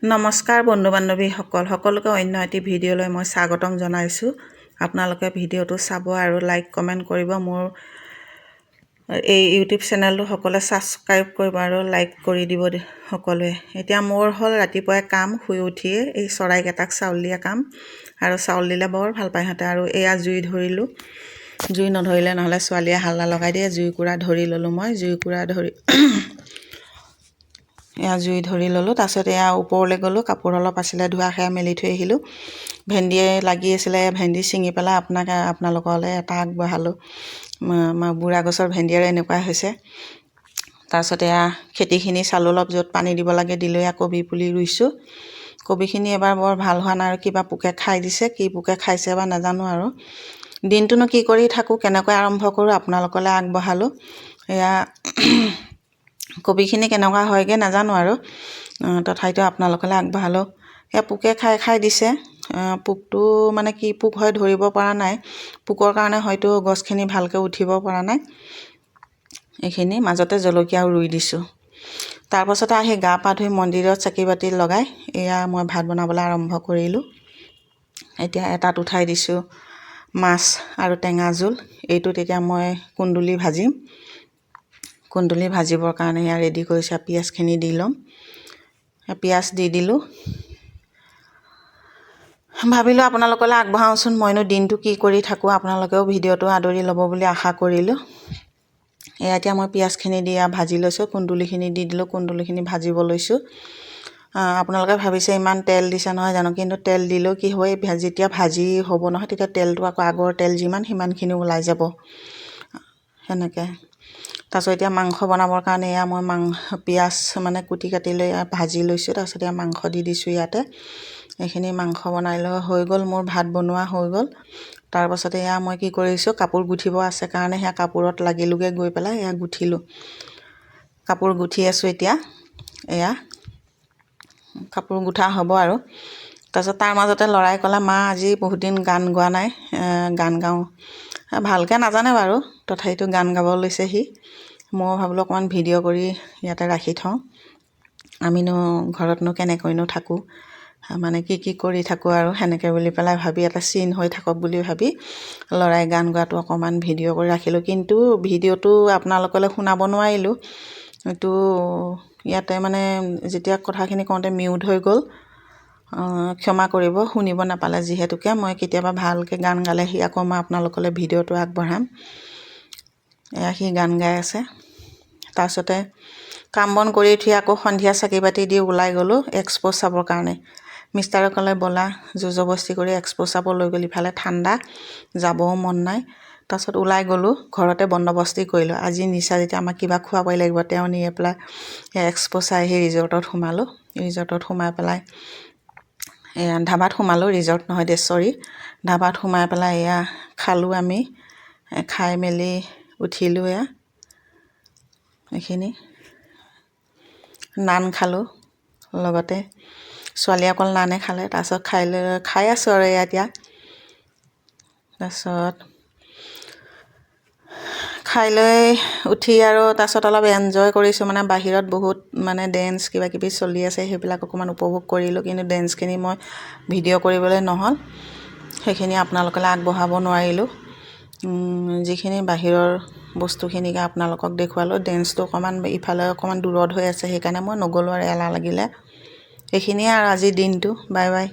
নমস্কাৰ বন্ধু বান্ধৱীসকল সকলোকে অন্য এটি ভিডিঅ'লৈ মই স্বাগতম জনাইছোঁ। আপোনালোকে ভিডিঅ'টো চাব আৰু লাইক কমেণ্ট কৰিব। মোৰ এই ইউটিউব চেনেলটো সকলোৱে ছাবস্ক্ৰাইব কৰিব আৰু লাইক কৰি দিব সকলোৱে। এতিয়া মোৰ হ'ল ৰাতিপুৱাই কাম, শুই উঠিয়ে এই চৰাইকেইটাক চাউল দিয়া কাম, আৰু চাউল দিলে বৰ ভাল পায় সিহঁতে। আৰু এয়া জুই ধৰিলোঁ, জুই নধৰিলে নহ'লে ছোৱালীয়ে হাল্লা লগাই দিয়ে। জুইকুৰা ধৰি ল'লোঁ মই, জুইকুৰা ধৰি এয়া জুই ধৰি ল'লোঁ। তাৰপিছত এয়া ওপৰলৈ গ'লোঁ, কাপোৰ অলপ আছিলে ধোৱা, সেয়া মেলি থৈ আহিলোঁ। ভেন্দিয়ে লাগি আছিলে, ভেন্দি ছিঙি পেলাই আপোনালোকলৈ এটা আগবঢ়ালোঁ। বুঢ়া গছৰ ভেন্দি আৰু এনেকুৱা হৈছে। তাৰপিছত এয়া খেতিখিনি চালোঁ, অলপ য'ত পানী দিব লাগে দিলৈ এয়া কবি পুলি ৰুইছোঁ। কবিখিনি এবাৰ বৰ ভাল হোৱা নাই আৰু কিবা পোকে খাই দিছে, কি পোকে খাইছে বা নাজানো। আৰু দিনটোনো কি কৰি থাকোঁ, কেনেকৈ আৰম্ভ কৰোঁ আপোনালোকলৈ আগবঢ়ালোঁ। এয়া কবিখিনি কেনেকুৱা হয়গৈ নাজানো আৰু তথাপিতো আপোনালোকলৈ আগবঢ়ালোঁ। এয়া পোকে খাই দিছে। পোকটো মানে কি পোক হয় ধৰিব পৰা নাই। পোকৰ কাৰণে হয়তো গছখিনি ভালকৈ উঠিব পৰা নাই। এইখিনি মাজতে জলকীয়াও ৰুই দিছোঁ। তাৰপাছতে আহি গা পা ধুই মন্দিৰত চাকি বাতি লগাই এয়া মই ভাত বনাবলৈ আৰম্ভ কৰিলোঁ। এতিয়া এটাত উঠাই দিছোঁ মাছ আৰু টেঙা জোল। এইটোত এতিয়া মই কুন্দুলি ভাজিম। কুন্দুলি ভাজিবৰ কাৰণে এয়া ৰেডি কৰিছোঁ। পিঁয়াজখিনি দি ল'ম। পিঁয়াজ দি দিলোঁ। ভাবিলোঁ আপোনালোকলৈ আগবঢ়াওঁচোন, মইনো দিনটো কি কৰি থাকোঁ, আপোনালোকেও ভিডিঅ'টো আদৰি ল'ব বুলি আশা কৰিলোঁ। এয়া এতিয়া মই পিঁয়াজখিনি দি ভাজি লৈছোঁ। কুন্দুলিখিনি দি দিলোঁ, কুন্দুলিখিনি ভাজিব লৈছোঁ। আপোনালোকে ভাবিছে ইমান তেল দিছে নহয় জানো, কিন্তু তেল দিলেও কি হ'ব, যেতিয়া ভাজি হ'ব নহয় তেতিয়া তেলটো আকৌ আগৰ তেল সিমানখিনি ওলাই যাব সেনেকৈ। তাৰপিছত এতিয়া মাংস বনাবৰ কাৰণে এয়া মই পিঁয়াজ মানে কুটি কাটি লৈ ভাজি লৈছোঁ। তাৰপিছত এয়া মাংস দি দিছোঁ ইয়াতে। এইখিনি মাংস বনাই লৈ হৈ গ'ল, মোৰ ভাত বনোৱা হৈ গ'ল। তাৰপাছতে এয়া মই কি কৰিছোঁ, কাপোৰ গুঠিব আছে কাৰণে সেয়া কাপোৰত লাগিলোগৈ, গৈ পেলাই এয়া গুঠিলোঁ। কাপোৰ গুঠি আছোঁ এতিয়া। এয়া কাপোৰ গুঠা হ'ব আৰু। তাৰপিছত তাৰ মাজতে ল'ৰাই ক'লে, মা আজি বহুত দিন গান গোৱা নাই, গান গাওঁ। ভালকৈ নাজানে বাৰু, তথাপিতো গান গাব লৈছে সি। মই ভাবিলোঁ অকণমান ভিডিঅ' কৰি ইয়াতে ৰাখি থওঁ। আমিনো ঘৰতনো কেনেকৈনো থাকোঁ, মানে কি কৰি থাকোঁ আৰু সেনেকৈ বুলি পেলাই ভাবি এটা চিন হৈ থাকক বুলি ভাবি ল'ৰাই গান গোৱাটো অকণমান ভিডিঅ' কৰি ৰাখিলোঁ। কিন্তু ভিডিঅ'টো আপোনালোকলৈ শুনাব নোৱাৰিলোঁ। এইটো ইয়াতে মানে যেতিয়া কথাখিনি কওঁতে মিউট হৈ গ'ল, ক্ষমা কৰিব, শুনিব নাপালে যিহেতুকে। মই কেতিয়াবা ভালকৈ গান গালে সি আকৌ মই আপোনালোকলৈ ভিডিঅ'টো আগবঢ়াম। এয়া সি গান গাই আছে। তাৰপিছতে কাম বন কৰি উঠি আকৌ সন্ধিয়া চাকি বাতি দি ওলাই গ'লোঁ এক্সপ' চাবৰ কাৰণে। মিষ্টাৰে ক'লে ব'লা, জোৰ জবস্তি কৰি এক্সপ' চাব লৈ গ'ল। ইফালে ঠাণ্ডা, যাবও মন নাই। তাৰপিছত ওলাই গ'লোঁ, ঘৰতে বন্দবস্তি কৰিলোঁ। আজি নিশা যেতিয়া আমাক কিবা খুৱাবই লাগিব, তেওঁ নিয়ে পেলাই এক্সপ' চাই আহি ৰিজৰ্টত সোমালোঁ। ৰিজৰ্টত সোমাই পেলাই এয়া ধাবাত সোমালোঁ, ৰিজৰ্ট নহয় দে, চৰি, ধাবাত সোমাই পেলাই এয়া খালোঁ আমি। খাই মেলি উঠিলোঁ। এয়া এইখিনি নান খালোঁ, লগতে ছোৱালীয়ে অকল নানে খালে। তাৰপিছত খাই আছোঁ আৰু এয়া এতিয়া। তাৰপিছত খাই লৈ উঠি আৰু তাৰপিছত অলপ এনজয় কৰিছোঁ। মানে বাহিৰত বহুত মানে ডেন্স কিবা কিবি চলি আছে, সেইবিলাক অকণমান উপভোগ কৰিলোঁ। কিন্তু ডেন্সখিনি মই ভিডিঅ' কৰিবলৈ নহ'ল, সেইখিনি আপোনালোকলৈ আগবঢ়াব নোৱাৰিলোঁ। যিখিনি বাহিৰৰ বস্তুখিনিকে আপোনালোকক দেখুৱালোঁ। ডেন্সটো অকণমান ইফালে অকণমান দূৰত হৈ আছে, সেইকাৰণে মই নগ'লোঁ আৰু এলাহ লাগিলে। এইখিনিয়ে আৰু আজিৰ দিনটো। Bye bye.